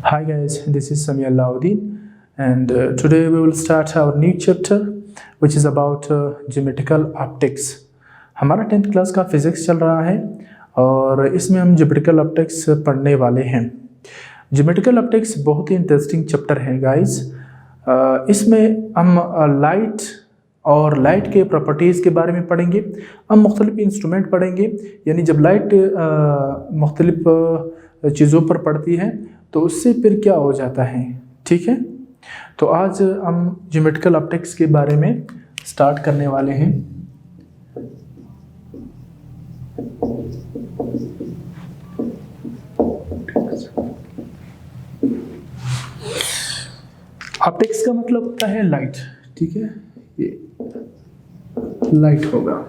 Hi guys, this is Samir Lauddin and today we will start our new chapter which is about geometrical optics। हमारा 10th class का physics चल रहा है और इसमें हम ज्योमेट्रिकल ऑप्टिक्स पढ़ने वाले हैं। ज्योमेट्रिकल ऑप्टिक्स बहुत ही इंटरेस्टिंग चैप्टर है गाइस। इसमें हम लाइट और लाइट के प्रॉपर्टीज़ के बारे में पढ़ेंगे। हम मुख्तलिफ इंस्ट्रूमेंट पढ़ेंगे, यानी जब लाइट मुख्तलिफ चीज़ों पर पड़ती है तो उससे फिर क्या हो जाता है। ठीक है, तो आज हम ज्योमेट्रिकल ऑप्टिक्स के बारे में स्टार्ट करने वाले हैं। ऑप्टिक्स का मतलब होता है लाइट। ठीक है, ये लाइट होगा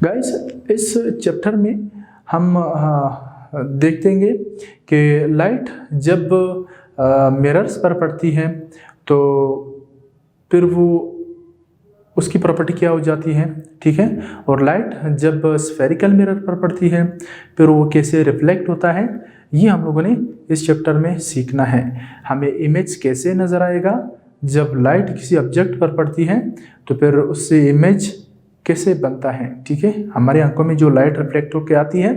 गाइस। इस चैप्टर में हम देखेंगे कि लाइट जब मिरर्स पर पड़ती है तो फिर वो उसकी प्रॉपर्टी क्या हो जाती है। ठीक है, और लाइट जब स्फेरिकल मिरर पर पड़ती है फिर वो कैसे रिफ्लेक्ट होता है, ये हम लोगों ने इस चैप्टर में सीखना है। हमें इमेज कैसे नज़र आएगा जब लाइट किसी ऑब्जेक्ट पर पड़ती है तो फिर उससे इमेज कैसे बनता है। ठीक है, हमारी आंखों में जो लाइट रिफ्लेक्ट होकर आती है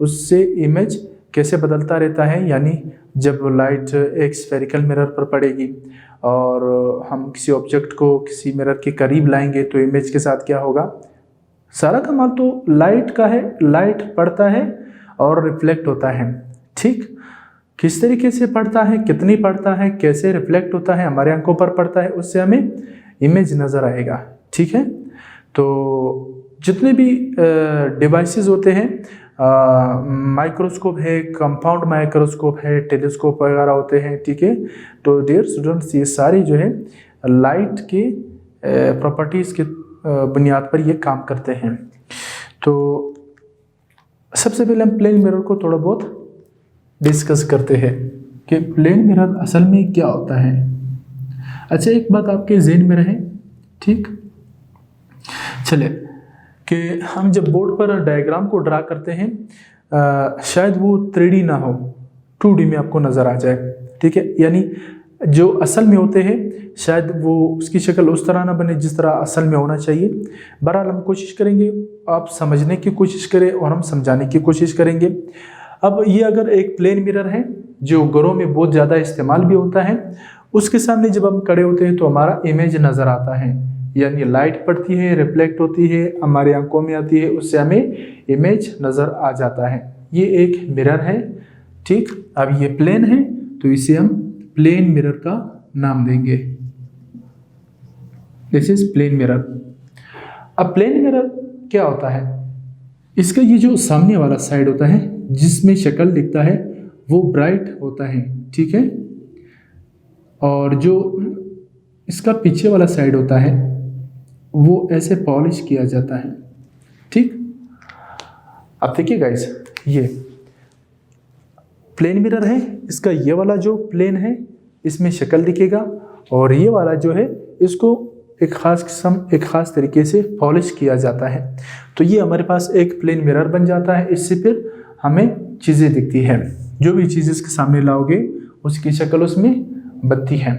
उससे इमेज कैसे बदलता रहता है, यानी जब लाइट एक स्फेरिकल मिरर पर पड़ेगी और हम किसी ऑब्जेक्ट को किसी मिरर के करीब लाएंगे तो इमेज के साथ क्या होगा। सारा कमाल तो लाइट का है, लाइट पड़ता है और रिफ्लेक्ट होता है। ठीक, किस तरीके से पड़ता है, कितनी पड़ता है, कैसे रिफ्लेक्ट होता है, हमारे आंखों पर पड़ता है, उससे हमें इमेज नज़र आएगा। ठीक है, तो जितने भी डिवाइसेस होते हैं, माइक्रोस्कोप है, कंपाउंड माइक्रोस्कोप है, टेलीस्कोप वगैरह होते हैं। ठीक है, तो डियर स्टूडेंट्स ये सारे जो है लाइट के प्रॉपर्टीज़ के बुनियाद पर ये काम करते हैं। तो सबसे पहले हम प्लेन मिरर को थोड़ा बहुत डिस्कस करते हैं कि प्लेन मिरर असल में क्या होता है। अच्छा, एक बात आपके ज़हन में रहे, ठीक, चले कि हम जब बोर्ड पर डायग्राम को ड्रा करते हैं शायद वो 3D ना हो, 2D में आपको नज़र आ जाए। ठीक है, यानी जो असल में होते हैं शायद वो उसकी शक्ल उस तरह ना बने जिस तरह असल में होना चाहिए। बहरहाल हम कोशिश करेंगे, आप समझने की कोशिश करें और हम समझाने की कोशिश करेंगे। अब ये अगर एक प्लेन मिरर है जो घरों में बहुत ज़्यादा इस्तेमाल भी होता है, उसके सामने जब हम खड़े होते हैं तो हमारा इमेज नज़र आता है, यानी लाइट पड़ती है, रिफ्लेक्ट होती है, हमारी आंखों में आती है, उससे हमें इमेज नज़र आ जाता है। ये एक मिरर है। ठीक, अब ये प्लेन है तो इसे हम प्लेन मिरर का नाम देंगे। This is plane mirror. अब प्लेन मिरर क्या होता है, इसका ये जो सामने वाला साइड होता है जिसमें शक्ल दिखता है वो ब्राइट होता है। ठीक है, और जो इसका पीछे वाला साइड होता है वो ऐसे पॉलिश किया जाता है। ठीक, अब देखिए गाइस, ये प्लेन मिरर है, इसका ये वाला जो प्लेन है इसमें शक्ल दिखेगा और ये वाला जो है इसको एक ख़ास तरीके से पॉलिश किया जाता है। तो ये हमारे पास एक प्लेन मिरर बन जाता है। इससे फिर हमें चीज़ें दिखती हैं, जो भी चीज़ इसके सामने लाओगे उसकी शक्ल उसमें बनती है।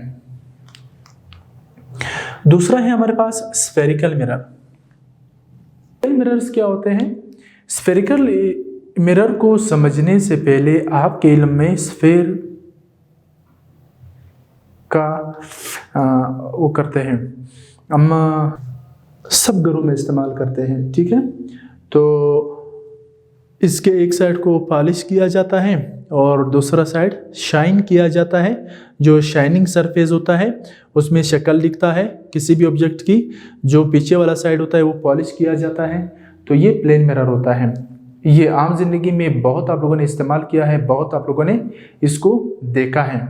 दूसरा है हमारे पास स्फेरिकल मिरर। स्फेरिकल मिरर्स क्या होते हैं? स्फेरिकल मिरर को समझने से पहले आपके इल्म में स्फेयर का वो करते हैं, हम सब घरों में इस्तेमाल करते हैं। ठीक है, तो इसके एक साइड को पॉलिश किया जाता है और दूसरा साइड शाइन किया जाता है। जो शाइनिंग सरफेस होता है उसमें शक्ल दिखता है किसी भी ऑब्जेक्ट की, जो पीछे वाला साइड होता है वो पॉलिश किया जाता है। तो ये प्लेन मिरर होता है। ये आम जिंदगी में बहुत आप लोगों ने इस्तेमाल किया है, बहुत आप लोगों ने इसको देखा है।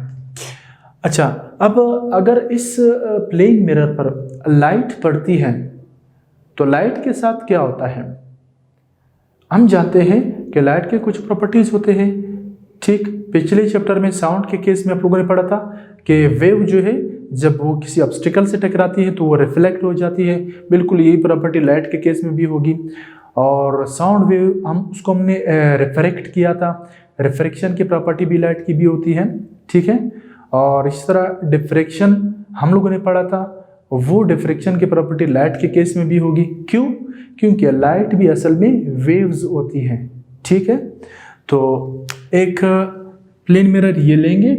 अच्छा, अब अगर इस प्लेन मिरर पर लाइट पड़ती है तो लाइट के साथ क्या होता है? हम जानते हैं कि लाइट के कुछ प्रॉपर्टीज होते हैं। ठीक, पिछले चैप्टर में साउंड के केस में आप लोगों ने पढ़ा था कि वेव जो है जब वो किसी ऑब्स्टिकल से टकराती है तो वो रिफ्लेक्ट हो जाती है। बिल्कुल यही प्रॉपर्टी लाइट के केस में भी होगी। और साउंड वेव हमने रिफ्रैक्ट किया था। रिफ्रैक्शन की प्रॉपर्टी भी लाइट की भी होती है, ठीक है। और इस तरह डिफ्रैक्शन हम लोगों ने पढ़ा था, वो डिफ्रैक्शन की प्रॉपर्टी लाइट के केस में भी होगी। क्यों? क्योंकि लाइट भी असल में वेव्स होती हैं, ठीक है। तो एक प्लेन मिरर ये लेंगे,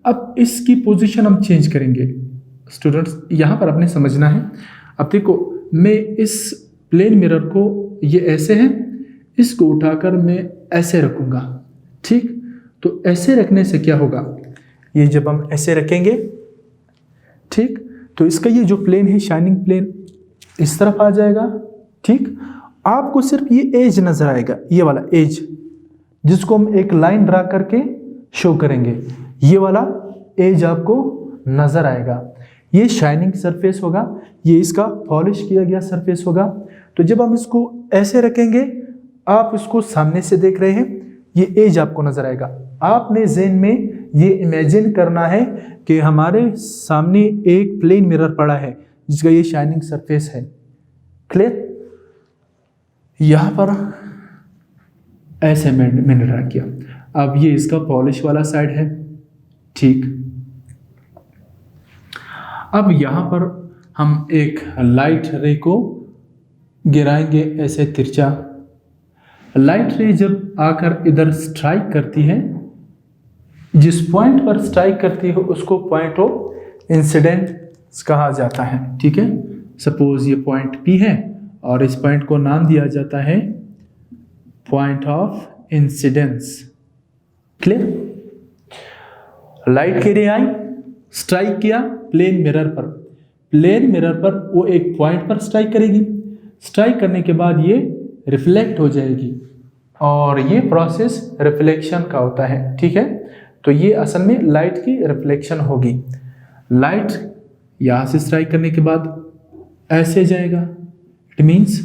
अब इसकी पोजीशन हम चेंज करेंगे। स्टूडेंट्स यहाँ पर आपने समझना है। अब देखो, मैं इस प्लेन मिरर को, ये ऐसे है, इसको उठाकर मैं ऐसे रखूँगा, ठीक। तो ऐसे रखने से क्या होगा, ये जब हम ऐसे रखेंगे, ठीक, तो इसका ये जो प्लेन है, शाइनिंग प्लेन, इस तरफ आ जाएगा, ठीक। आपको सिर्फ ये एज नजर आएगा, ये वाला एज, जिसको हम एक लाइन ड्रा करके शो करेंगे। ये वाला एज आपको नजर आएगा, ये शाइनिंग सरफेस होगा, ये इसका पॉलिश किया गया सरफेस होगा। तो जब हम इसको ऐसे रखेंगे, आप इसको सामने से देख रहे हैं, ये एज आपको नजर आएगा। आपने ज़हन में ये इमेजिन करना है कि हमारे सामने एक प्लेन मिरर पड़ा है जिसका ये शाइनिंग सरफेस है। क्लियर? यहां पर ऐसे मैंने ड्रा किया। अब ये इसका पॉलिश वाला साइड है, ठीक। अब यहां पर हम एक लाइट रे को गिराएंगे ऐसे तिरछा। लाइट रे जब आकर इधर स्ट्राइक करती है, जिस पॉइंट पर स्ट्राइक करती है उसको पॉइंट ऑफ इंसिडेंस कहा जाता है, ठीक है। सपोज ये पॉइंट P है और इस पॉइंट को नाम दिया जाता है point of incidence. Clear? Light की रे आई, स्ट्राइक किया प्लेन मिरर पर, प्लेन मिरर पर वो एक पॉइंट पर स्ट्राइक करेगी। स्ट्राइक करने के बाद ये रिफ्लेक्ट हो जाएगी और ये प्रोसेस रिफ्लेक्शन का होता है, ठीक है। तो ये असल में लाइट की रिफ्लेक्शन होगी। लाइट यहाँ से स्ट्राइक करने के बाद ऐसे जाएगा, इट मीन्स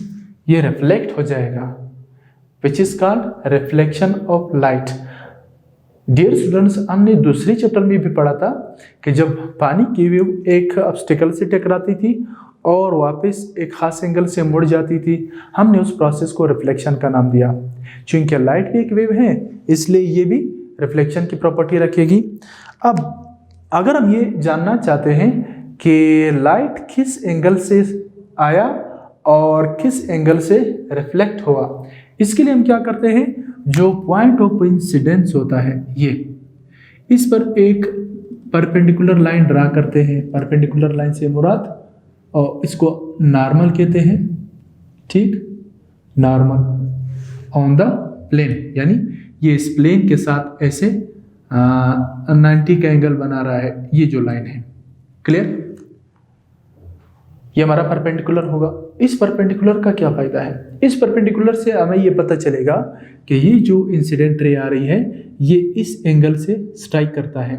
ये रिफ्लेक्ट हो जाएगा, which is called reflection of light. Dear students, हमने दूसरे चैप्टर में भी पढ़ा था कि जब पानी की वेव एक ऑब्स्टिकल से टकराती थी और वापस एक खास एंगल से मुड़ जाती थी, हमने उस प्रोसेस को रिफ्लेक्शन का नाम दिया। चूंकि लाइट भी एक वेव है, इसलिए ये भी रिफ्लेक्शन की प्रॉपर्टी रखेगी। अब अगर हम ये जानना चाहते हैं कि लाइट किस एंगल से आया और किस एंगल से रिफ्लेक्ट हुआ, इसके लिए हम क्या करते हैं, जो पॉइंट ऑफ इंसिडेंस होता है, ये इस पर एक परपेंडिकुलर लाइन ड्रा करते हैं। परपेंडिकुलर लाइन से मुराद, और इसको नॉर्मल कहते हैं, ठीक, नॉर्मल ऑन द प्लेन, यानी ये इस प्लेन के साथ ऐसे 90 का एंगल बना रहा है, ये जो लाइन है। क्लियर? ये हमारा परपेंडिकुलर होगा। इस परपेंडिकुलर का क्या फायदा है? इस परपेंडिकुलर से हमें ये पता चलेगा कि ये जो इंसिडेंट रे आ रही है, ये इस एंगल से स्ट्राइक करता है,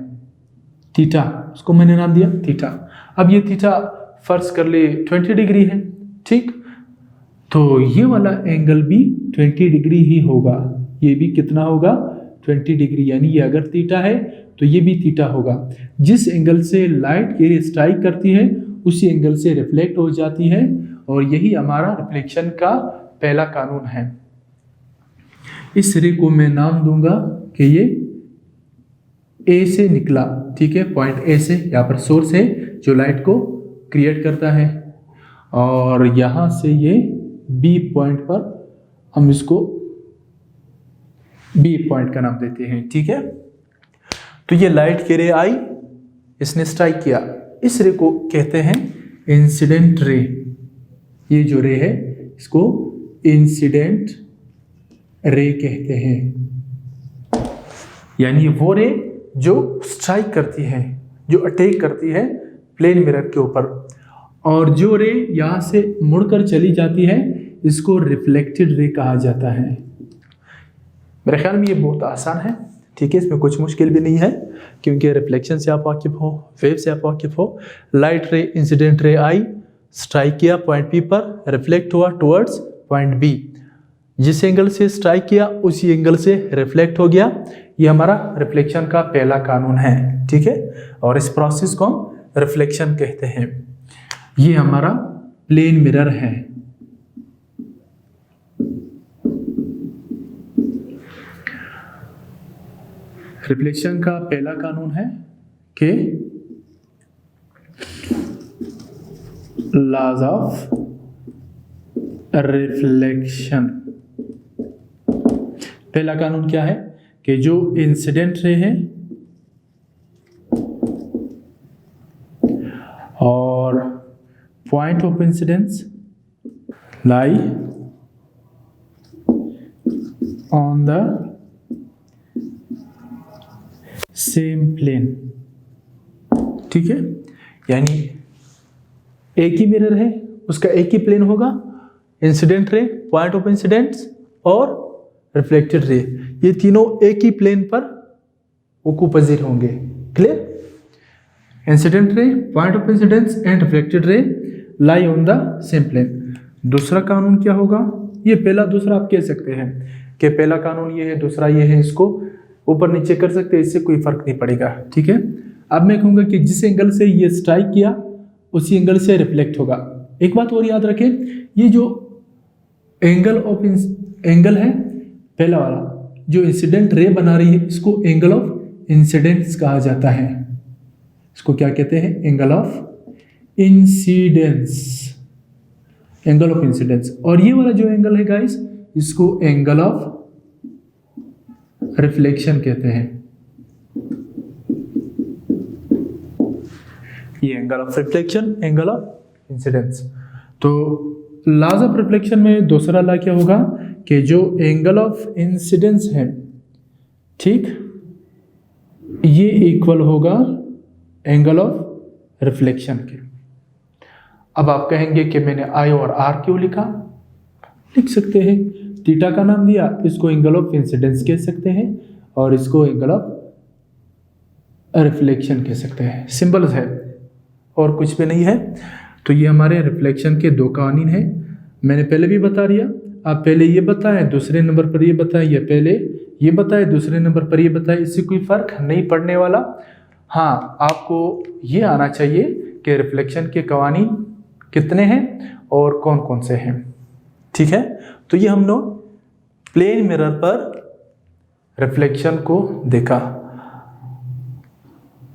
थीटा, उसको मैंने नाम दिया थीटा। अब ये थीटा फर्ज कर ले 20 डिग्री है, ठीक, तो ये वाला एंगल भी 20 डिग्री ही होगा। ये भी कितना होगा? 20 डिग्री, यानी ये अगर थीटा है तो ये भी थीटा होगा। जिस एंगल से लाइट की रे स्ट्राइक करती है उसी एंगल से रिफ्लेक्ट हो जाती है, और यही हमारा रिफ्लेक्शन का पहला कानून है। इस रे को मैं नाम दूंगा कि ये ए से निकला, ठीक है, पॉइंट ए से, यहाँ पर सोर्स है जो लाइट को क्रिएट करता है, और यहाँ से ये बी पॉइंट पर हम इसको बी पॉइंट का नाम देते हैं, ठीक है। तो ये लाइट की रे आई, इसने स्ट्राइक किया, इस रे को कहते हैं इंसिडेंट रे। ये जो रे है इसको इंसिडेंट रे कहते हैं, यानी वो रे जो स्ट्राइक करती है, जो अटैक करती है प्लेन मिरर के ऊपर, और जो रे यहाँ से मुड़कर चली जाती है इसको रिफ्लेक्टेड रे कहा जाता है। मेरे ख्याल में ये बहुत आसान है, ठीक है, इसमें कुछ मुश्किल भी नहीं है, क्योंकि रिफ्लेक्शन से आप वाकिफ हो, वेव से आप वाकिफ हो। लाइट रे, इंसिडेंट रे आई, स्ट्राइक किया पॉइंट पी पर, रिफ्लेक्ट हुआ टुवर्ड्स पॉइंट बी, जिस एंगल से स्ट्राइक किया उसी एंगल से रिफ्लेक्ट हो गया। ये हमारा रिफ्लेक्शन का पहला कानून है, ठीक है, और इस प्रोसेस को हम रिफ्लेक्शन कहते हैं। ये हमारा प्लेन मिरर है, रिफ्लेक्शन का पहला कानून है कि लॉज ऑफ रिफ्लेक्शन। पहला कानून क्या है कि जो इंसिडेंट रे है और point of incidence lie on the same plane. ठीक है, यानी एक ही मिरर है, उसका एक ही प्लेन होगा, incident ray, point of incidence और रिफ्लेक्टेड रे, ये तीनों एक ही प्लेन पर ओक्यूपाइज होंगे। Clear? Incident ray, point of incidence and reflected ray lie on the same plane. दूसरा कानून क्या होगा? ये पहला दूसरा आप कह सकते हैं कि पहला कानून ये है, दूसरा ये है, इसको ऊपर नीचे कर सकते हैं, इससे कोई फर्क नहीं पड़ेगा। ठीक है, अब मैं कहूँगा कि जिस एंगल से ये स्ट्राइक किया उसी एंगल से रिफ्लेक्ट होगा। एक बात और याद रखें, ये जो एंगल है पहला वाला, जो इंसिडेंट रे बना रही है, इसको एंगल ऑफ इंसिडेंस कहा जाता है। इसको क्या कहते हैं? Angle of incidence, angle of incidence. और ये वाला जो एंगल है गाइस, इसको एंगल ऑफ रिफ्लेक्शन कहते हैं। ये angle of reflection, angle of incidence. तो लॉज ऑफ रिफ्लेक्शन में दूसरा लॉ क्या होगा कि जो एंगल ऑफ इंसिडेंस है, ठीक, ये इक्वल होगा एंगल ऑफ रिफ्लेक्शन के। अब आप कहेंगे कि मैंने आई और आर क्यों लिखा? लिख सकते हैं, थीटा का नाम दिया, इसको एंगल ऑफ इंसिडेंस कह सकते हैं और इसको एंगल ऑफ रिफ्लेक्शन कह सकते हैं। सिंपल है और कुछ भी नहीं है। तो ये हमारे रिफ्लेक्शन के दो कानून हैं, मैंने पहले भी बता दिया। आप पहले ये बताएं, दूसरे नंबर पर ये बताएं, या पहले ये बताएं, दूसरे नंबर पर ये बताएं, इससे कोई फर्क नहीं पड़ने वाला। हाँ, आपको ये आना चाहिए कि रिफ्लेक्शन के कानून कितने हैं और कौन कौन से हैं। ठीक है, तो ये हम लोग प्लेन मिरर पर रिफ्लेक्शन को देखा।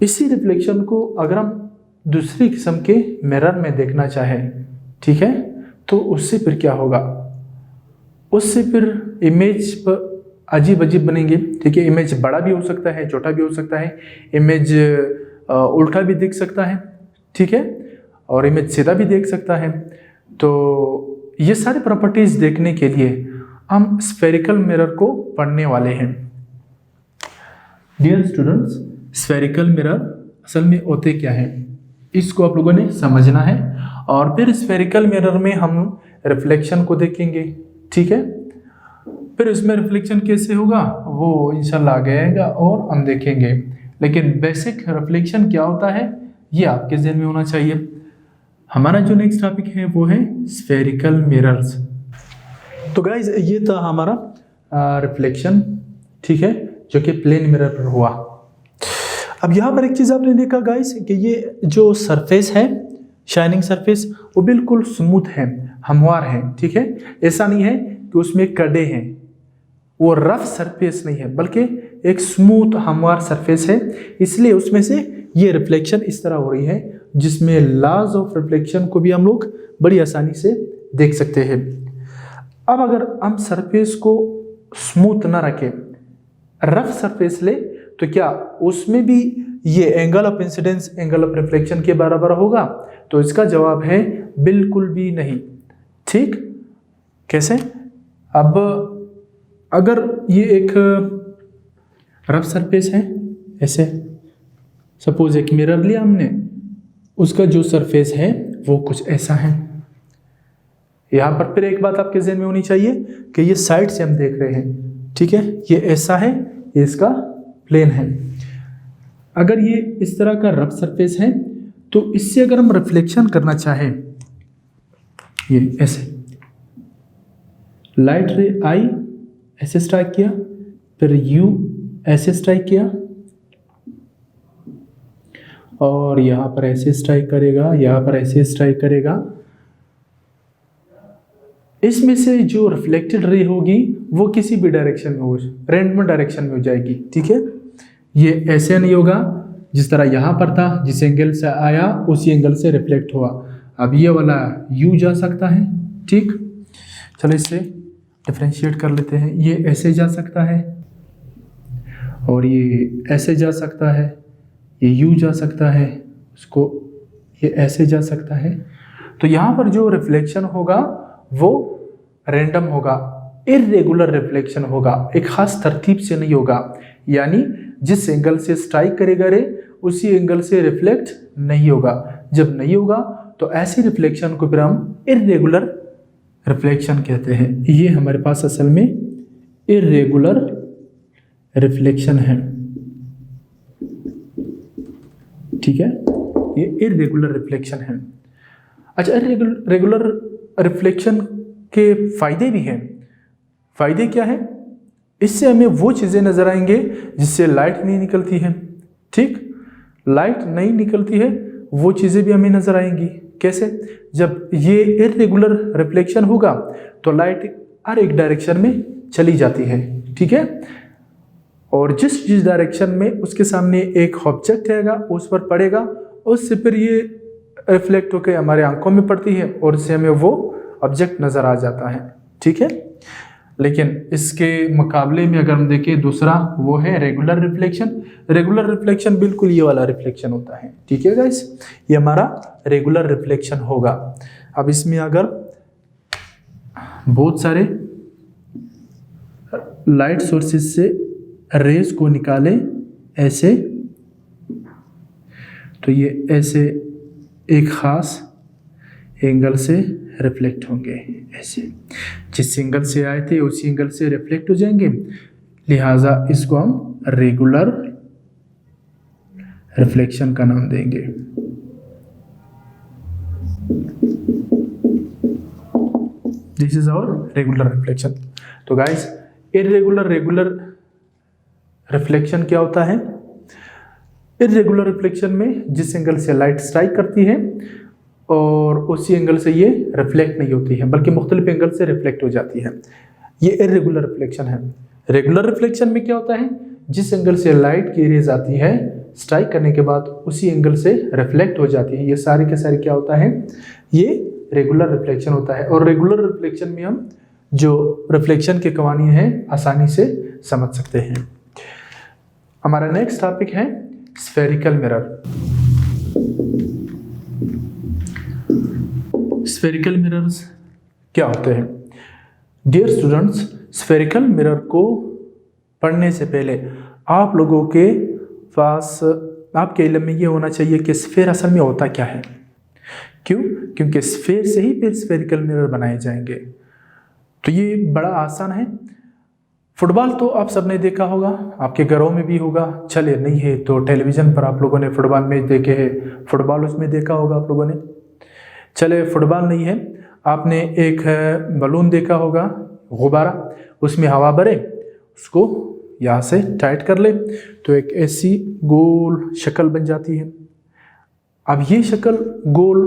इसी रिफ्लेक्शन को अगर हम दूसरी किस्म के मिरर में देखना चाहें, ठीक है, तो उससे फिर क्या होगा? उससे फिर इमेज पर अजीब अजीब बनेंगे। ठीक है, इमेज बड़ा भी हो सकता है, छोटा भी हो सकता है, इमेज उल्टा भी दिख सकता है, ठीक है, और इमेज सीधा भी देख सकता है। तो ये सारी प्रॉपर्टीज देखने के लिए हम स्फेरिकल मिरर को पढ़ने वाले हैं। डियर स्टूडेंट्स, स्फेरिकल मिरर असल में होते क्या है, इसको आप लोगों ने समझना है। और फिर स्फेरिकल मिरर में हम रिफ्लेक्शन को देखेंगे। ठीक है, फिर इसमें रिफ्लेक्शन कैसे होगा वो इंशाल्लाह आगे आएगा और हम देखेंगे। लेकिन बेसिक रिफ्लेक्शन क्या होता है ये आपके ज़हन में होना चाहिए। हमारा जो नेक्स्ट टॉपिक है वो है स्फेरिकल मिरर्स। तो गाइज ये था हमारा रिफ्लेक्शन, ठीक है, जो कि प्लेन मिरर पर हुआ। अब यहाँ पर एक चीज़ आपने देखा गाइज कि ये जो सरफेस है, शाइनिंग सरफेस, वो बिल्कुल स्मूथ है, हमवार है। ठीक है, ऐसा नहीं है कि उसमें कड़े हैं, वो रफ सरफेस नहीं है, बल्कि एक स्मूथ हमवार सरफेस है। इसलिए उसमें से ये रिफ्लेक्शन इस तरह हो रही है, जिसमें लॉज ऑफ रिफ्लेक्शन को भी हम लोग बड़ी आसानी से देख सकते हैं। अब अगर हम सरफेस को स्मूथ ना रखें, रफ सरफेस ले, तो क्या उसमें भी ये angle of incidence angle of reflection के बराबर होगा? तो इसका जवाब है बिल्कुल भी नहीं। ठीक, कैसे? अब अगर ये एक रफ सरफेस है, ऐसे सपोज एक मिरर लिया हमने, उसका जो सरफेस है वो कुछ ऐसा है। यहाँ पर फिर एक बात आपके ज़हन में होनी चाहिए कि ये साइड से हम देख रहे हैं, ठीक है, ये ऐसा है, ये इसका प्लेन है। अगर ये इस तरह का रफ सरफेस है तो इससे अगर हम रिफ्लेक्शन करना चाहें, ये ऐसे लाइट रे आई ऐसे स्ट्राइक किया, फिर यू ऐसे स्ट्राइक किया, और यहाँ पर ऐसे स्ट्राइक करेगा, यहाँ पर ऐसे स्ट्राइक करेगा। इसमें से जो रिफ्लेक्टेड रे होगी वो किसी भी डायरेक्शन में हो, रैंडम डायरेक्शन में हो जाएगी। ठीक है, ये ऐसे नहीं होगा जिस तरह यहाँ पर था, जिस एंगल से आया उसी एंगल से रिफ्लेक्ट हुआ। अब ये वाला यू जा सकता है, ठीक। चलो इससे डिफ्रेंशिएट कर लेते हैं। ये ऐसे जा सकता है और ये ऐसे जा सकता है, ये यू जा सकता है, उसको ये ऐसे जा सकता है। तो यहाँ पर जो रिफ्लेक्शन होगा वो रैंडम होगा, इर्रेगुलर रिफ्लेक्शन होगा, एक खास तरतीब से नहीं होगा। यानी जिस एंगल से स्ट्राइक करेगा रे उसी एंगल से रिफ्लेक्ट नहीं होगा। जब नहीं होगा तो ऐसी रिफ्लेक्शन को फिर हम इर्रेगुलर रिफ्लेक्शन कहते हैं। ये हमारे पास असल में इर्रेगुलर रिफ्लेक्शन है, ठीक है, ये इर्रेगुलर रिफ्लेक्शन है। अच्छा, रेगुलर रिफ्लेक्शन के फायदे भी हैं। फायदे क्या है? इससे हमें वो चीज़ें नजर आएंगे जिससे लाइट नहीं निकलती है, ठीक। लाइट नहीं निकलती है वो चीज़ें भी हमें नजर आएंगी। कैसे? जब ये इर्रेगुलर रिफ्लेक्शन होगा तो लाइट हर एक डायरेक्शन में चली जाती है, ठीक है। और जिस डायरेक्शन में उसके सामने एक ऑब्जेक्ट रहेगा उस पर पड़ेगा, उससे फिर ये रिफ्लेक्ट होकर हमारे आंखों में पड़ती है और उससे हमें वो ऑब्जेक्ट नज़र आ जाता है, ठीक है। लेकिन इसके मुकाबले में अगर हम देखें दूसरा, वो है रेगुलर रिफ्लेक्शन। रेगुलर रिफ्लेक्शन बिल्कुल ये वाला रिफ्लेक्शन होता है, ठीक है गाइस, ये हमारा रेगुलर रिफ्लेक्शन होगा। अब इसमें अगर बहुत सारे लाइट सोर्सेज से रेज को निकालें ऐसे, तो ये ऐसे एक खास एंगल से रिफ्लेक्ट होंगे, ऐसे जिस एंगल से आए थे उसी एंगल से रिफ्लेक्ट हो जाएंगे। लिहाजा इसको हम रेगुलर रिफ्लेक्शन का नाम देंगे। This is our regular reflection. तो गाइस, इर्रेगुलर रेगुलर रिफ्लेक्शन क्या होता है? इर्रेगुलर रिफ्लेक्शन में जिस एंगल से लाइट स्ट्राइक करती है और उसी एंगल से ये रिफ्लेक्ट नहीं होती है, बल्कि मुख्तलिफ एंगल से रिफ्लेक्ट हो जाती है, ये इर्रेगुलर रिफ्लेक्शन है। रेगुलर रिफ्लेक्शन में क्या होता है? जिस एंगल से लाइट की रेज आती है स्ट्राइक करने के बाद उसी एंगल से रिफ्लेक्ट हो जाती है। ये सारे के सारे क्या होता है? ये रेगुलर रिफ्लेक्शन होता है। और रेगुलर रिफ्लेक्शन में हम जो रिफ्लेक्शन के कवानीन हैं आसानी से समझ सकते हैं। हमारा नेक्स्ट टॉपिक है स्फेरिकल मिरर। स्फेरिकल मिरर्स क्या होते हैं? डियर स्टूडेंट्स, स्फेरिकल मिरर को पढ़ने से पहले आप लोगों के पास आपके इल्म में ये होना चाहिए कि स्फेयर असल में होता क्या है। क्यों? क्योंकि स्फेयर से ही फिर स्फेरिकल मिरर बनाए जाएंगे। तो ये बड़ा आसान है। फुटबॉल तो आप सबने देखा होगा, आपके घरों में भी होगा। चले नहीं है तो टेलीविज़न पर आप लोगों ने फुटबॉल मैच देखे हैं, फुटबॉल उसमें देखा होगा आप लोगों ने। चले फुटबॉल नहीं है, आपने एक बलून देखा होगा, गुब्बारा, उसमें हवा भरे, उसको यहाँ से टाइट कर ले तो एक ऐसी गोल शक्ल बन जाती है। अब ये शक्ल गोल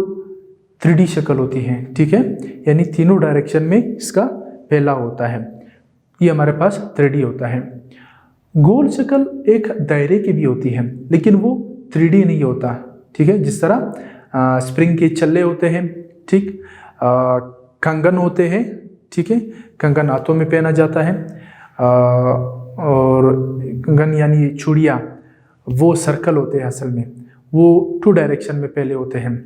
3D शक्ल होती है, ठीक है, यानी तीनों डायरेक्शन में इसका फैला होता है। ये हमारे पास 3D होता है। गोल शक्ल एक दायरे की भी होती है, लेकिन वो 3D नहीं होता, ठीक है। जिस तरह स्प्रिंग के चल्ले होते हैं, ठीक, कंगन होते हैं, ठीक है, कंगन हाथों में पहना जाता है, और कंगन यानी चूड़ियाँ, वो सर्कल होते हैं असल में, वो 2 डायरेक्शन में पहले होते हैं।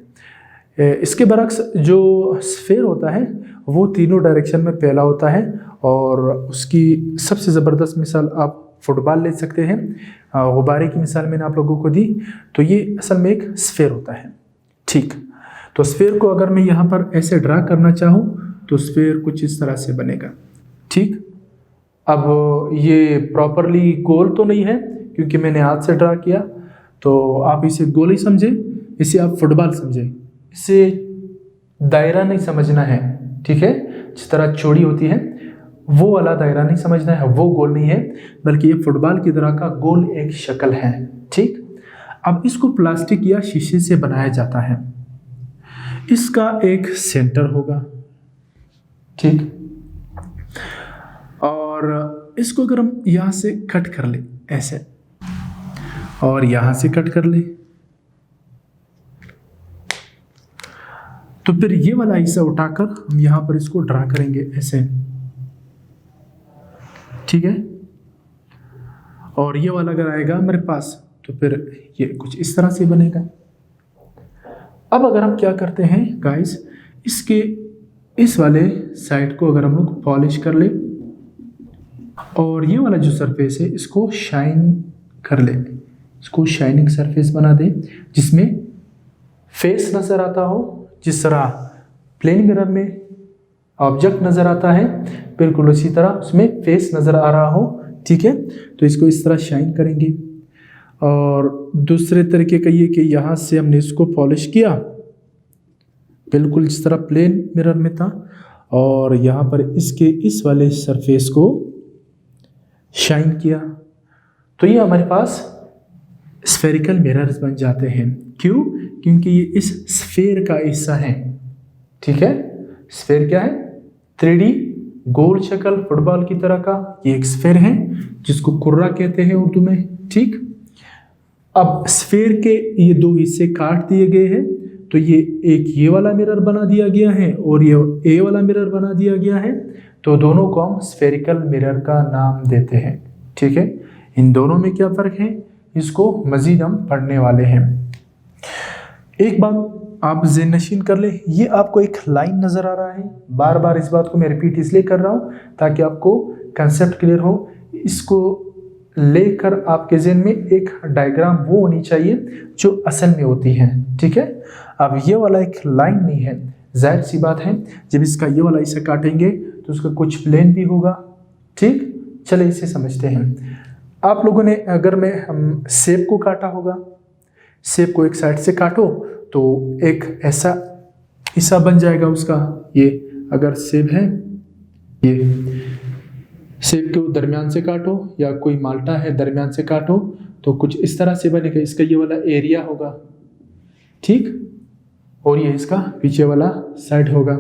इसके बरक्स जो स्फेयर होता है वो तीनों डायरेक्शन में पहला होता है, और उसकी सबसे ज़बरदस्त मिसाल आप फुटबॉल ले सकते हैं। गुब्बारे की मिसाल मैंने आप लोगों को दी, तो ये असल में एक स्फेयर होता है, ठीक। तो स्फेयर को अगर मैं यहाँ पर ऐसे ड्रा करना चाहूँ तो स्फेयर कुछ इस तरह से बनेगा, ठीक। अब ये प्रॉपरली गोल तो नहीं है क्योंकि मैंने हाथ से ड्रा किया, तो आप इसे गोल ही समझे, इसे आप फुटबॉल समझे, इसे दायरा नहीं समझना है, ठीक है। जिस तरह चौड़ी होती है वो वाला दायरा नहीं समझना है, वो गोल नहीं है, बल्कि ये फुटबॉल की तरह का गोल एक शक्ल है, ठीक। अब इसको प्लास्टिक या शीशे से बनाया जाता है। इसका एक सेंटर होगा, ठीक, और इसको अगर हम यहाँ से कट कर ले ऐसे, और यहां से कट कर ले। तो फिर ये वाला हिस्सा उठाकर हम यहां पर इसको ड्रा करेंगे ऐसे, ठीक है। और ये वाला अगर आएगा हमारे पास तो फिर ये कुछ इस तरह से बनेगा। अब अगर हम क्या करते हैं गाइस, इसके इस वाले साइड को अगर हम लोग पॉलिश कर ले और ये वाला जो सरफेस है इसको शाइन कर ले, इसको शाइनिंग सरफेस बना दे जिसमें फेस नजर आता हो, जिस तरह प्लेन मिरर में ऑब्जेक्ट नजर आता है बिल्कुल उसी तरह उसमें फेस नजर आ रहा हो, ठीक है। तो इसको इस तरह शाइन करेंगे। और दूसरे तरीके का ये कि यहाँ से हमने इसको पॉलिश किया बिल्कुल जिस तरह प्लेन मिरर में था, और यहाँ पर इसके इस वाले सरफेस को शाइन किया। तो ये हमारे पास स्फेरिकल मिरर्स बन जाते हैं। क्यों? क्योंकि ये इस स्फेयर का हिस्सा है, ठीक है। स्फेयर क्या है? 3D गोल शक्ल फुटबॉल की तरह का ये एक स्फेयर है जिसको कुर्रा कहते हैं उर्दू में, ठीक। अब स्फेयर के ये दो हिस्से काट दिए गए हैं, तो ये एक ये वाला मिरर बना दिया गया है और ये वाला मिरर बना दिया गया है। तो दोनों को हम स्फेरिकल मिरर का नाम देते हैं, ठीक है। इन दोनों में क्या फर्क है इसको मजीद हम पढ़ने वाले हैं। एक बात आप ज़हन-नशीन कर ले, ये आपको एक लाइन नज़र आ रहा है, बार बार इस बात को मैं रिपीट इसलिए कर रहा हूँ ताकि आपको कंसेप्ट क्लियर हो। इसको लेकर आपके ज़हन में एक डायग्राम वो होनी चाहिए जो असल में होती है, ठीक है। अब ये वाला एक लाइन नहीं है, जाहिर सी बात है जब इसका ये वाला हिस्सा काटेंगे तो उसका कुछ प्लेन भी होगा, ठीक। चले इसे समझते हैं। आप लोगों ने अगर मैं सेब को काटा होगा, सेब को एक साइड से काटो तो एक ऐसा हिस्सा बन जाएगा उसका। ये अगर सेब है, ये सेब को दरमियान से काटो या कोई माल्टा है दरमियान से काटो तो कुछ इस तरह से बनेगा। इसका ये वाला एरिया होगा, ठीक, और ये इसका पीछे वाला साइड होगा।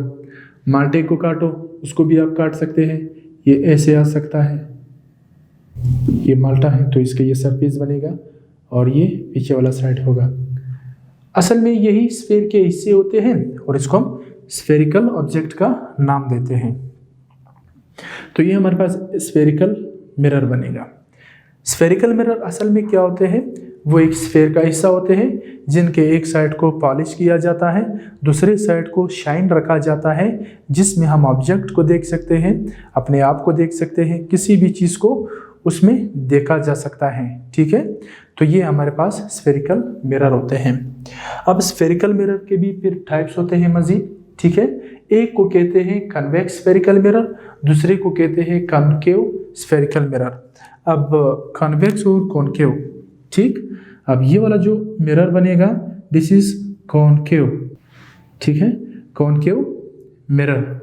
माल्टे को काटो, उसको भी आप काट सकते हैं, ये ऐसे आ सकता है। ये माल्टा है तो इसका ये सरफेस बनेगा और ये पीछे वाला साइड होगा। असल में यही स्फेयर के हिस्से होते हैं और इसको हम स्फेरिकल ऑब्जेक्ट का नाम देते हैं। तो ये हमारे पास स्फेरिकल मिरर बनेगा। स्फेरिकल मिरर असल में क्या होते हैं, वो एक स्फेयर का हिस्सा होते हैं जिनके एक साइड को पॉलिश किया जाता है, दूसरे साइड को शाइन रखा जाता है, जिसमें हम ऑब्जेक्ट को देख सकते हैं, अपने आप को देख सकते हैं, किसी भी चीज़ को उसमें देखा जा सकता है, ठीक है। तो ये हमारे पास स्फेरिकल मिरर होते हैं। अब स्फेरिकल मिरर के भी फिर टाइप्स होते हैं मजीद, ठीक है। एक को कहते हैं कन्वेक्स स्फेरिकल मिरर, दूसरे को कहते हैं कॉनकेव स्फेरिकल मिरर। अब कन्वेक्स और कॉनकेव, ठीक। अब ये वाला जो मिरर बनेगा दिस इज कॉनकेव, ठीक है, कॉनकेव मिरर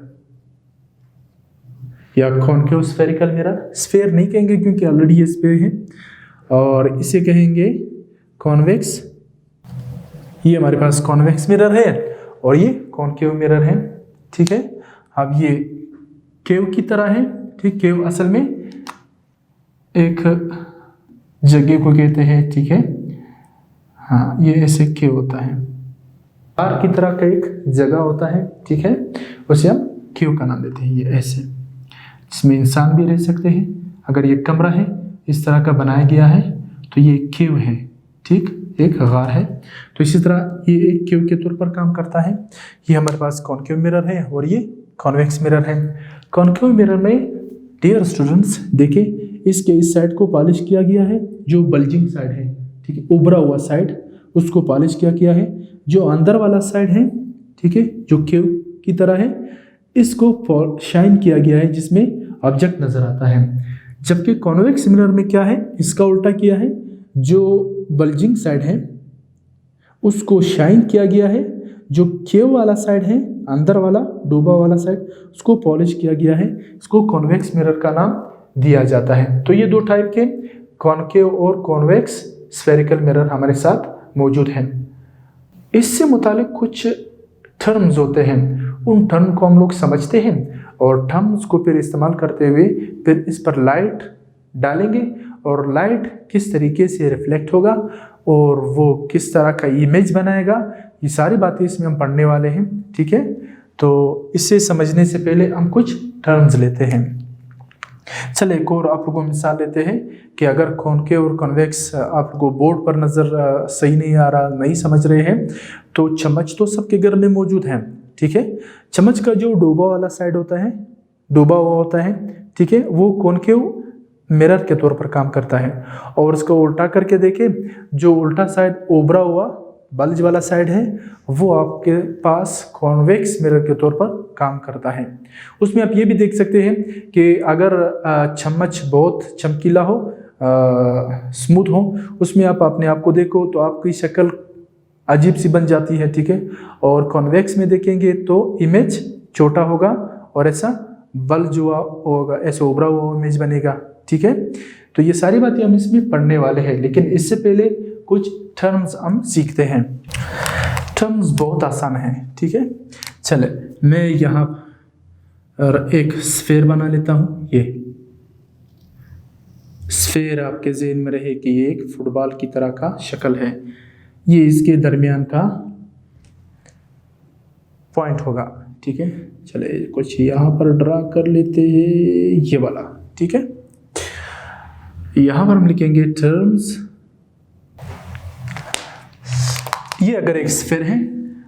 या कॉनकेव स्फेरिकल मिरर। स्फेयर नहीं कहेंगे क्योंकि ऑलरेडी ये स्फेयर है, और इसे कहेंगे कॉन्वेक्स। ये हमारे पास कॉन्वेक्स मिरर है और ये कॉनकेव मिरर है, ठीक है। अब ये केव की तरह है, ठीक। केव असल में एक जगह को कहते हैं, ठीक है। हाँ, ये ऐसे केव होता है, बार की तरह का एक जगह होता है, ठीक है, उसे हम केव का नाम देते हैं। ये ऐसे जिसमें इंसान भी रह सकते हैं। अगर ये कमरा है इस तरह का बनाया गया है तो ये केव है, ठीक, एक गार है। तो इसी तरह ये एक केव के तौर पर काम करता है। ये हमारे पास कॉनकेव मिरर है और ये कॉन्वेक्स मिरर है। कॉनकेव मिरर में डियर स्टूडेंट्स देखिए, इसके इस साइड को पॉलिश किया गया है, जो बल्जिंग साइड है, ठीक है, उभरा हुआ साइड, उसको पॉलिश किया गया है। जो अंदर वाला साइड है, ठीक है, जो केव की तरह है, इसको शाइन किया गया है जिसमें ऑब्जेक्ट नजर आता है। जबकि कॉन्वेक्स मिरर में क्या है, इसका उल्टा किया है, जो बल्जिंग साइड है उसको शाइन किया गया है, जो केव वाला साइड है, अंदर वाला डूबा वाला साइड, उसको पॉलिश किया गया है। इसको कॉन्वेक्स मिरर का नाम दिया जाता है। तो ये दो टाइप के कॉनकेव और कॉन्वेक्स स्फेरिकल मिरर हमारे साथ मौजूद हैं। इससे मुतालिक कुछ टर्म्स होते हैं, उन टर्म को हम लोग समझते हैं और टर्म्स को फिर इस्तेमाल करते हुए फिर इस पर लाइट डालेंगे और लाइट किस तरीके से रिफ्लेक्ट होगा और वो किस तरह का इमेज बनाएगा, ये सारी बातें इसमें हम पढ़ने वाले हैं। ठीक है, तो इसे समझने से पहले हम कुछ टर्म्स लेते हैं। चलिए एक और आप लोगों को मिसाल लेते हैं कि अगर कॉनकेव और कॉन्वेक्स आप लोगों को बोर्ड पर नज़र सही नहीं आ रहा, नहीं समझ रहे हैं, तो चम्मच तो सबके घर में मौजूद है। ठीक है, चम्मच का जो डूबा वाला साइड होता है, डूबा हुआ होता है, ठीक है, वो कॉनकेव मिरर के तौर पर काम करता है। और उसको उल्टा करके देखें, जो उल्टा साइड उभरा हुआ बल्ज वाला साइड है, वो आपके पास कॉन्वेक्स मिरर के तौर पर काम करता है। उसमें आप ये भी देख सकते हैं कि अगर चम्मच बहुत चमकीला हो, स्मूथ हो, उसमें आप अपने आप को देखो तो आपकी शक्ल अजीब सी बन जाती है। ठीक है, और कॉन्वेक्स में देखेंगे तो इमेज छोटा होगा और ऐसा बल्ज हुआ होगा, ऐसा उभरा हुआ इमेज बनेगा। ठीक है, तो ये सारी बातें हम इसमें पढ़ने वाले हैं, लेकिन इससे पहले कुछ टर्म्स हम सीखते हैं। टर्म्स बहुत आसान है। ठीक है, चले मैं यहाँ एक स्फीयर बना लेता हूँ। ये स्फीयर आपके ज़हन में रहे कि ये एक फुटबॉल की तरह का शक्ल है, ये इसके दरमियान का पॉइंट होगा। ठीक है, चले कुछ यहाँ पर ड्रा कर लेते हैं, ये वाला। ठीक है, यहाँ पर हम लिखेंगे टर्म्स। ये अगर एक स्फीयर है,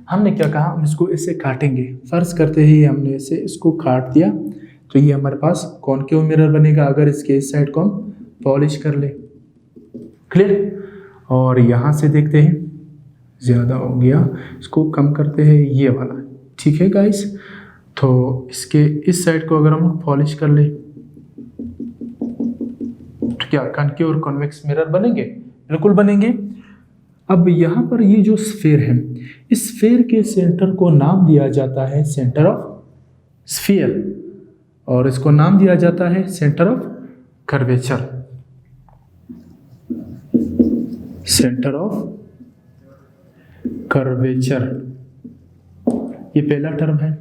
हमने क्या कहा, हम इसको ऐसे काटेंगे। फर्ज करते ही हमने ऐसे इसको काट दिया तो ये हमारे पास कॉनकेव मिरर बनेगा अगर इसके इस साइड को हम पॉलिश कर ले। क्लियर, और यहाँ से देखते हैं, ज़्यादा हो गया, इसको कम करते हैं, ये वाला। ठीक है गाइस, तो इसके इस साइड को अगर हम पॉलिश कर ले तो क्या कॉनकेव और कॉन्वेक्स मिरर बनेंगे? बिल्कुल बनेंगे। अब यहाँ पर ये जो स्फीयर है, इस स्फीयर के सेंटर को नाम दिया जाता है सेंटर ऑफ स्फीयर, और इसको नाम दिया जाता है centre of curvature. Centre of curvature, ये पहला टर्म है।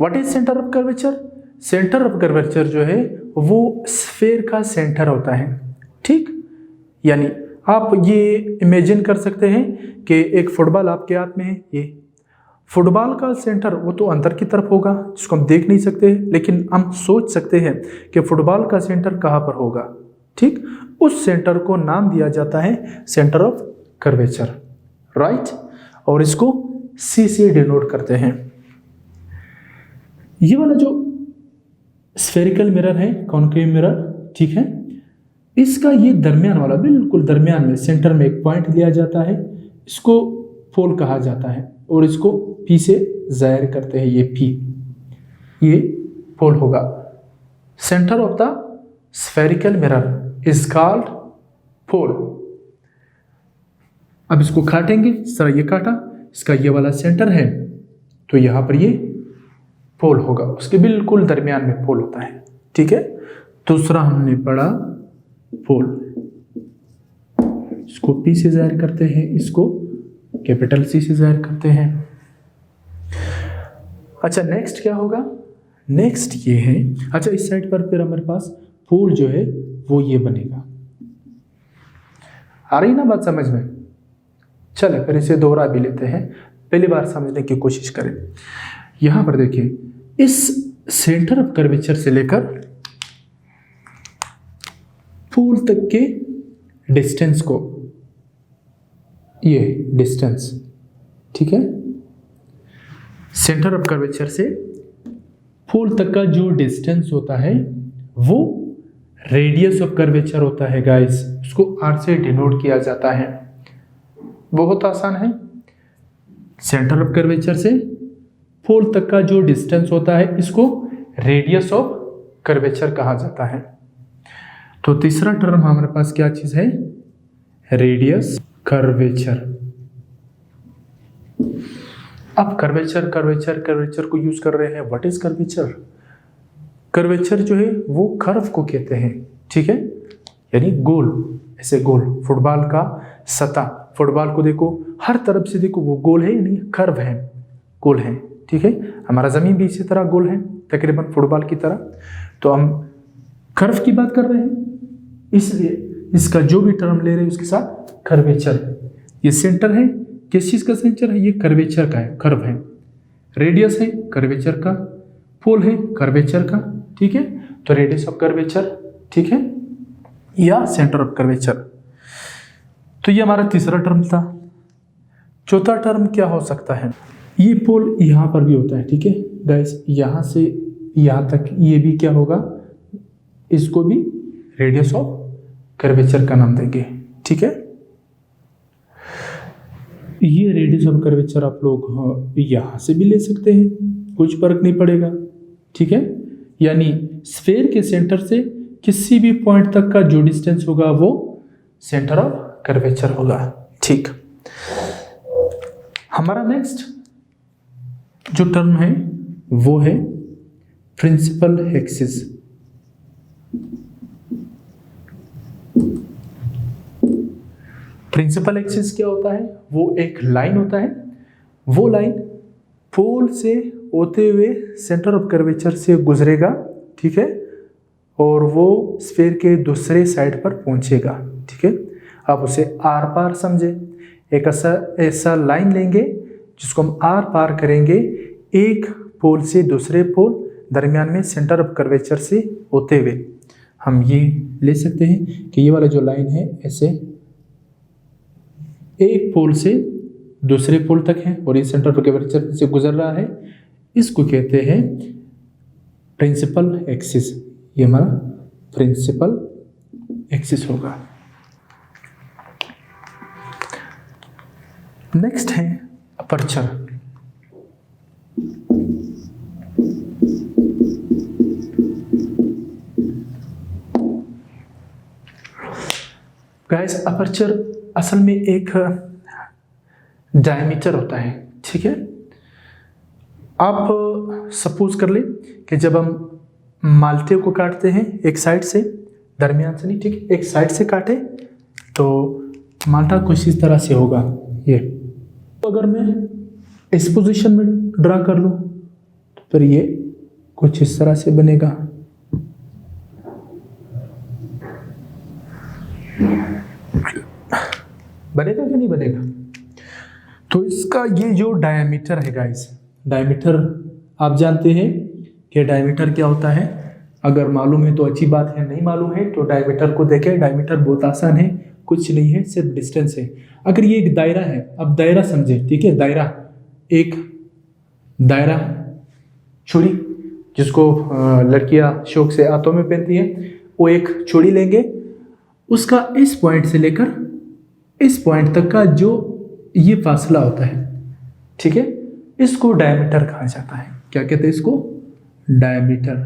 What is centre of curvature? Centre of curvature जो है वो स्फीयर का सेंटर होता है। ठीक, यानी आप ये इमेजिन कर सकते हैं कि एक फुटबॉल आपके हाथ में है, ये फुटबॉल का सेंटर वो तो अंदर की तरफ होगा जिसको हम देख नहीं सकते, लेकिन हम सोच सकते हैं कि फुटबॉल का सेंटर कहाँ पर होगा। ठीक, उस सेंटर को नाम दिया जाता है सेंटर ऑफ कर्वेचर, राइट, और इसको सी से डिनोट करते हैं। ये वाला जो स्फेरिकल मिरर है, कॉनकेव मिरर, ठीक है, इसका ये दरमियान वाला, बिल्कुल दरमियान में सेंटर में एक पॉइंट लिया जाता है, इसको पोल कहा जाता है, और इसको पी से जाहिर करते हैं। ये पी, ये पोल होगा। Centre of the spherical mirror is called pole. अब इसको काटेंगे, इस तरह ये काटा, इसका ये वाला सेंटर है, तो यहां पर ये पोल होगा, उसके बिल्कुल दरमियान में पोल होता है। ठीक है, दूसरा हमने पढ़ा पोल, इसको पी से जाहिर करते हैं, इसको कैपिटल सी से जाहिर करते हैं। अच्छा, नेक्स्ट क्या होगा? नेक्स्ट ये है, अच्छा इस साइड पर फिर हमारे पास पोल जो है वो ये बनेगा। आ रही ना बात समझ में? चले फिर इसे दोहरा भी लेते हैं, पहली बार समझने की कोशिश करें। यहां पर देखिए, इस सेंटर ऑफ कर्वेचर से लेकर पोल तक के डिस्टेंस को, ये डिस्टेंस, ठीक है, सेंटर ऑफ कर्वेचर से पोल तक का जो डिस्टेंस होता है वो रेडियस ऑफ कर्वेचर होता है गाइस, उसको आर से डिनोट किया जाता है। बहुत आसान है। सेंटर ऑफ कर्वेचर से पोल तक का जो डिस्टेंस होता है इसको रेडियस ऑफ कर्वेचर कहा जाता है। तो तीसरा टर्म हमारे पास क्या चीज है? Radius curvature. अब कर्वेचर कर्वेचर कर्वेचर को यूज कर रहे हैं। What is curvature? कर्वेचर जो है वो कर्व को कहते हैं, ठीक है, यानी गोल, ऐसे गोल, फुटबॉल का सतह, फुटबॉल को देखो हर तरफ से देखो वो गोल है, यानी कर्व है, गोल है, ठीक है। हमारा जमीन भी इसी तरह गोल है, तकरीबन फुटबॉल की तरह। तो हम कर्व की बात कर रहे हैं। इसलिए इसका जो भी टर्म ले रहे हैं उसके साथ कर्वेचर। ये सेंटर है, किस चीज का सेंटर है? ये कर्वेचर का है, कर्व है। रेडियस है कर्वेचर का, पोल है कर्वेचर का, ठीक है। तो रेडियस ऑफ कर्वेचर, ठीक है, या सेंटर ऑफ कर्वेचर। तो ये हमारा तीसरा टर्म था। चौथा टर्म क्या हो सकता है? ये पोल यहां पर भी होता है, ठीक है गाइस, यहां से यहां तक ये भी क्या होगा? इसको भी रेडियस ऑफ कर्वेचर का नाम देंगे, ठीक है। ये रेडियस ऑफ कर्वेचर आप लोग यहां से भी ले सकते हैं, कुछ फर्क नहीं पड़ेगा, ठीक है। यानी स्फीयर के सेंटर से किसी भी पॉइंट तक का जो डिस्टेंस होगा वो सेंटर ऑफ कर्वेचर होगा, ठीक। हमारा नेक्स्ट जो टर्म है वो है प्रिंसिपल एक्सिस। प्रिंसिपल एक्सिस क्या होता है? वो एक लाइन होता है, वो लाइन पोल से होते हुए सेंटर ऑफ कर्वेचर से गुजरेगा, ठीक है, और वो स्फीयर के दूसरे साइड पर पहुंचेगा, ठीक है। आप उसे आर पार समझे। एक ऐसा लाइन लेंगे जिसको हम आर पार करेंगे, एक पोल से दूसरे पोल, दरमियान में सेंटर ऑफ कर्वेचर से होते हुए। हम ये ले सकते हैं कि ये वाला जो लाइन है ऐसे एक पोल से दूसरे पोल तक है और ये सेंटर ऑफ कर्वेचर से गुजर रहा है, इसको कहते हैं प्रिंसिपल एक्सिस। ये हमारा प्रिंसिपल एक्सिस होगा। नेक्स्ट है अपर्चर। गाइस, अपर्चर असल में एक डायमीटर होता है, ठीक है। आप सपोज कर ले कि जब हम माल्टे को काटते हैं एक साइड से, दरमियान से नहीं, ठीक, एक साइड से काटे तो माल्टा कुछ इस तरह से होगा। ये तो अगर मैं इस पोजीशन में ड्रा कर लूं तो फिर ये कुछ इस तरह से बनेगा। बनेगा कि नहीं बनेगा? तो इसका ये जो डायमीटर है गाइस, डायमीटर आप जानते हैं कि डायमीटर क्या होता है। अगर मालूम है तो अच्छी बात है, नहीं मालूम है तो डायमीटर को देखें। डायमीटर बहुत आसान है, कुछ नहीं है, सिर्फ डिस्टेंस है। अगर ये एक दायरा है, अब दायरा समझे, ठीक है। दायरा, एक दायरा चूड़ी जिसको लड़कियां शौक से हाथों में पहनती है, वो एक चूड़ी लेंगे, उसका इस पॉइंट से लेकर इस पॉइंट तक का जो ये फासला होता है, ठीक है, इसको डायमीटर कहा जाता है। क्या कहते हैं इसको? डायमीटर,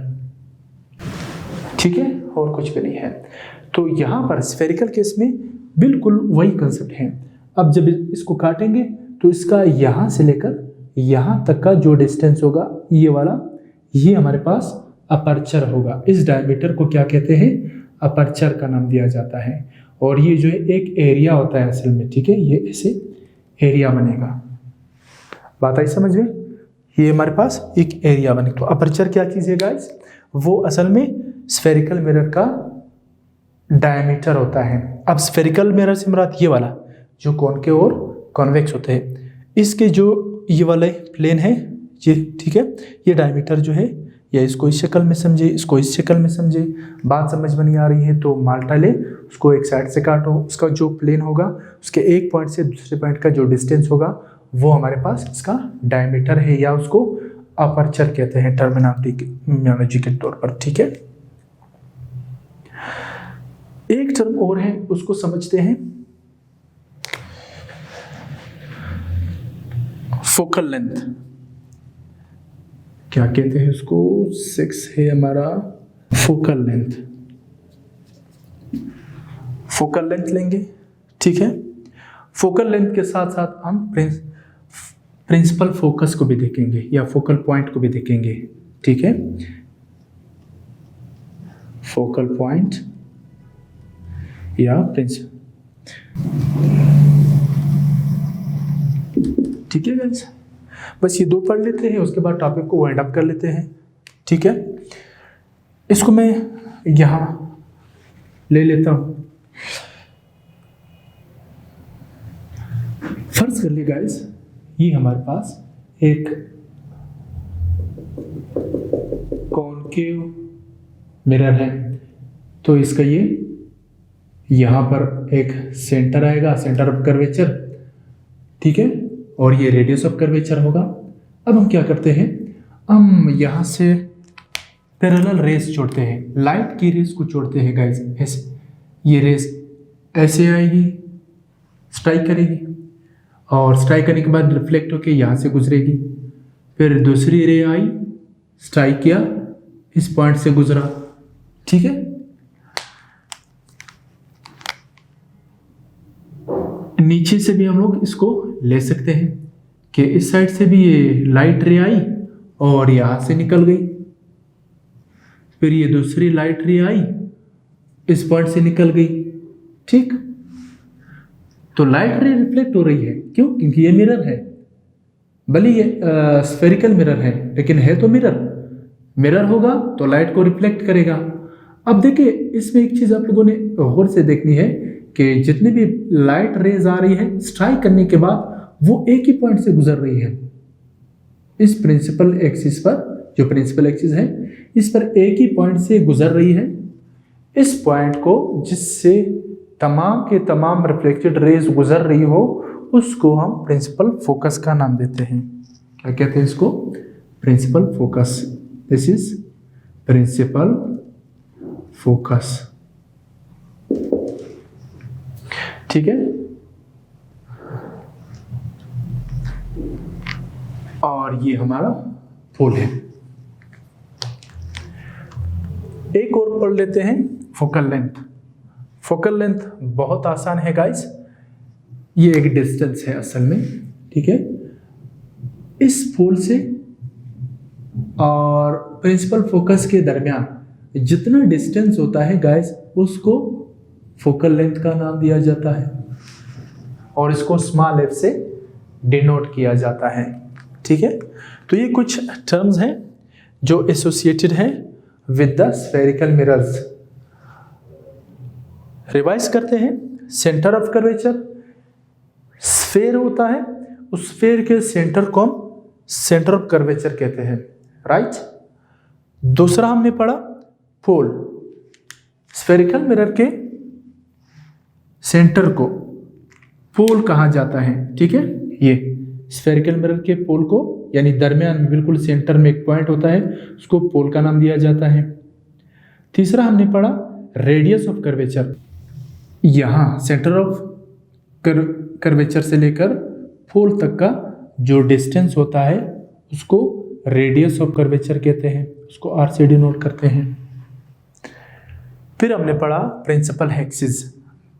ठीक है, और कुछ भी नहीं है। तो यहां पर स्फेरिकल केस में बिल्कुल वही कंसेप्ट है। अब जब इसको काटेंगे तो इसका यहां से लेकर यहां तक का जो डिस्टेंस होगा, ये वाला, ये हमारे पास अपर्चर होगा। इस डायमीटर को क्या कहते हैं? अपर्चर का नाम दिया जाता है। और ये जो है एक एरिया होता है असल में, ठीक है, ये ऐसे एरिया बनेगा। बात आई समझ में? ये हमारे पास एक एरिया बने। तो अपर्चर क्या चीज़ है गाइस? वो असल में स्फेरिकल मिरर का डायमीटर होता है। अब स्फेरिकल मिरर से मुराद ये वाला जो कॉनकेव और कॉन्वेक्स होते हैं, इसके जो ये वाले प्लेन है ये, ठीक है, ये डायमीटर जो है, या इसको इस शक्ल में समझे, इसको इस शक्ल में समझे। बात समझ में नहीं आ रही है तो माल्टा ले, उसको एक साइड से काटो, उसका जो प्लेन होगा उसके एक पॉइंट से दूसरे पॉइंट का जो डिस्टेंस होगा वो हमारे पास इसका डायमीटर है, या उसको अपर्चर कहते हैं टर्मिनोलॉजी के तौर पर, ठीक है। एक टर्म और है, उसको समझते हैं, फोकल लेंथ। क्या कहते हैं उसको? 6 है हमारा फोकल लेंथ। फोकल लेंथ लेंगे, ठीक है। फोकल लेंथ के साथ साथ हम प्रिंसिपल फोकस को भी देखेंगे या फोकल पॉइंट को भी देखेंगे, ठीक है। फोकल पॉइंट या प्रिंसिपल, ठीक है गाइस। बस ये दो पढ़ लेते हैं, उसके बाद टॉपिक को वाइंड अप कर लेते हैं, ठीक है। इसको मैं यहाँ ले लेता हूं। फर्ज कर लिए गाइस, ये हमारे पास एक कॉनकेव मिरर है, तो इसका ये यहां पर एक सेंटर आएगा, सेंटर ऑफ कर्वेचर, ठीक है, और ये रेडियस ऑफ कर्वेचर होगा। अब हम क्या करते हैं, हम यहां से पैरेलल रेस जोड़ते हैं, लाइट की रेस को जोड़ते हैं गाइस, ऐसे ये रेस ऐसे आएगी, स्ट्राइक करेगी, और स्ट्राइक करने के बाद रिफ्लेक्ट होके यहाँ से गुजरेगी, फिर दूसरी रे आई, स्ट्राइक किया, इस पॉइंट से गुजरा, ठीक है। नीचे से भी हम लोग इसको ले सकते हैं कि इस साइड से भी ये लाइट रे आई और यहां से निकल गई, फिर ये दूसरी लाइट रे आई, इस पॉइंट से निकल गई, ठीक। तो लाइट रे रिफ्लेक्ट हो रही है, क्यों? क्योंकि ये मिरर है, भले ये स्फेरिकल मिरर है लेकिन है तो मिरर, मिरर होगा तो लाइट को रिफ्लेक्ट करेगा। अब देखिए, इसमें एक चीज आप लोगों ने गौर से देखनी है कि जितने भी लाइट रेज आ रही है, स्ट्राइक करने के बाद वो एक ही पॉइंट से गुजर रही है। इस प्रिंसिपल एक्सिस पर, जो प्रिंसिपल एक्सिस है, इस पर एक ही पॉइंट से गुजर रही है। इस पॉइंट को जिससे तमाम के तमाम रिफ्लेक्टेड रेज गुजर रही हो, उसको हम प्रिंसिपल फोकस का नाम देते हैं। क्या कहते हैं इसको? Principal focus. This is principal focus, ठीक है। और ये हमारा पोल है। एक और पढ़ लेते हैं, फोकल लेंथ। फोकल लेंथ बहुत आसान है गाइस, ये एक डिस्टेंस है असल में, ठीक है। इस पोल से और प्रिंसिपल फोकस के दरमियान जितना डिस्टेंस होता है गाइस, उसको फोकल लेंथ का नाम दिया जाता है, और इसको स्मॉल एफ से डिनोट किया जाता है, ठीक है। तो ये कुछ टर्म्स हैं जो एसोसिएटेड हैं with the spherical mirrors. Revise करते हैं। सेंटर ऑफ कर्वेचर, स्फेयर होता है, उस स्फेयर के सेंटर को हम सेंटर ऑफ कर्वेचर कहते हैं, राइट। दूसरा हमने पढ़ा पोल, स्फेरिकल मिरर के सेंटर को पोल कहा जाता है, ठीक है। ये स्फेरिकल मिरर के पोल को, यानी दरमियान में बिल्कुल सेंटर में एक पॉइंट होता है, उसको पोल का नाम दिया जाता है। तीसरा हमने पढ़ा रेडियस ऑफ कर्वेचर, यहां सेंटर ऑफ कर्वेचर से लेकर पोल तक का जो डिस्टेंस होता है उसको रेडियस ऑफ कर्वेचर कहते हैं, उसको आर से डिनोट करते हैं। फिर हमने पढ़ा प्रिंसिपल एक्सिस,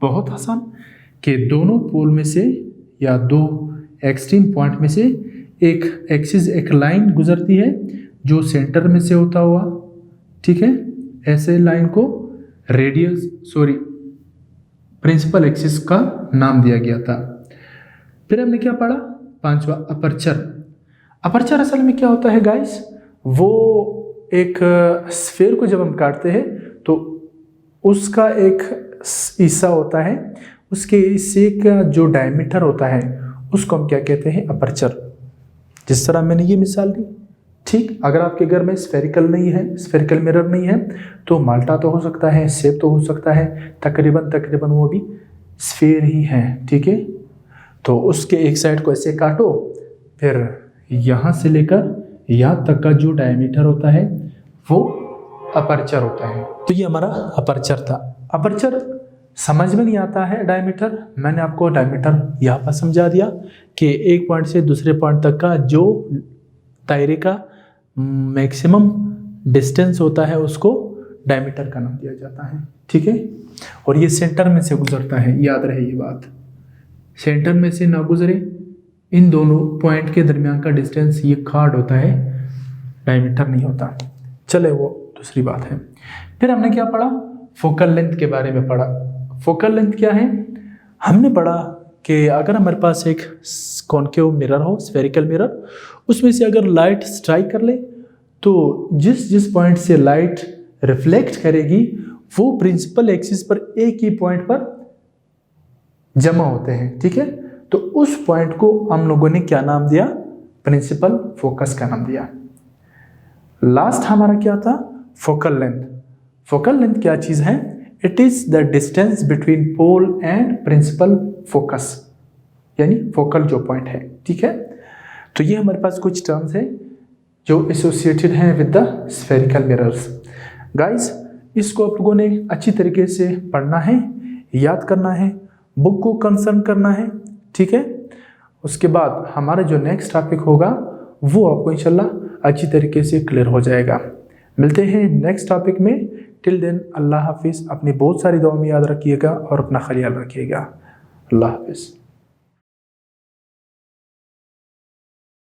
बहुत आसान, कि दोनों पोल में से या दो एक्सट्रीम पॉइंट में से एक एक्सिस, एक लाइन गुजरती है जो सेंटर में से होता हुआ, ठीक है। ऐसे लाइन को प्रिंसिपल एक्सिस का नाम दिया गया था। फिर हमने क्या पढ़ा? पांचवा अपर्चर। अपर्चर असल में क्या होता है गाइस? वो एक स्फीयर को जब हम काटते हैं तो उसका एक हिस्सा होता है, उसके हिस्से का जो डायमीटर होता है उसको हम क्या कहते हैं? अपर्चर। जिस तरह मैंने ये मिसाल दी, ठीक। अगर आपके घर में स्फेरिकल नहीं है, स्फेरिकल मिरर नहीं है, तो माल्टा तो हो सकता है, सेब तो हो सकता है, तकरीबन वो भी स्फेयर ही है, ठीक है। तो उसके एक साइड को ऐसे काटो, फिर यहाँ से लेकर यहाँ तक का जो डायमीटर होता है वो अपर्चर होता है। तो ये हमारा अपर्चर था। अपर्चर समझ में नहीं आता है डायमीटर, मैंने आपको डायमीटर यहाँ पर समझा दिया कि एक पॉइंट से दूसरे पॉइंट तक का जो दायरे का मैक्सिमम डिस्टेंस होता है उसको डायमीटर का नाम दिया जाता है, ठीक है। और ये सेंटर में से गुजरता है, याद रहे ये बात, सेंटर में से ना गुजरे, इन दोनों पॉइंट के दरमियान का डिस्टेंस ये कार्ड होता है, डायमीटर नहीं होता। चले वो दूसरी बात है। फिर हमने क्या पढ़ा? फोकल लेंथ के बारे में पढ़ा। फोकल लेंथ क्या है? हमने पढ़ा कि अगर हमारे पास एक कॉनकेव मिरर हो, स्फेरिकल मिरर, उसमें से अगर लाइट स्ट्राइक कर ले तो जिस पॉइंट से लाइट रिफ्लेक्ट करेगी वो प्रिंसिपल एक्सिस पर एक ही पॉइंट पर जमा होते हैं, ठीक है। तो उस पॉइंट को हम लोगों ने क्या नाम दिया, प्रिंसिपल फोकस का नाम दिया। लास्ट हमारा क्या था, फोकल लेंथ। फोकल लेंथ क्या चीज है, it is the distance between pole and principal focus, यानी फोकल जो पॉइंट है, ठीक है। तो ये हमारे पास कुछ टर्म्स है जो एसोसिएटेड हैं with the spherical mirrors. Guys, इसको आप लोगों ने अच्छी तरीके से पढ़ना है, याद करना है, बुक को कंसर्न करना है, ठीक है। उसके बाद हमारा जो नेक्स्ट टॉपिक होगा वो आपको इंशाल्लाह अच्छी तरीके से क्लियर हो जाएगा। मिलते हैं नेक्स्ट टॉपिक में। टिल देन अल्लाह हाफिज़। अपनी बहुत सारी दुआ में याद रखिएगा और अपना ख्याल रखिएगा। अल्लाह हाफिज़।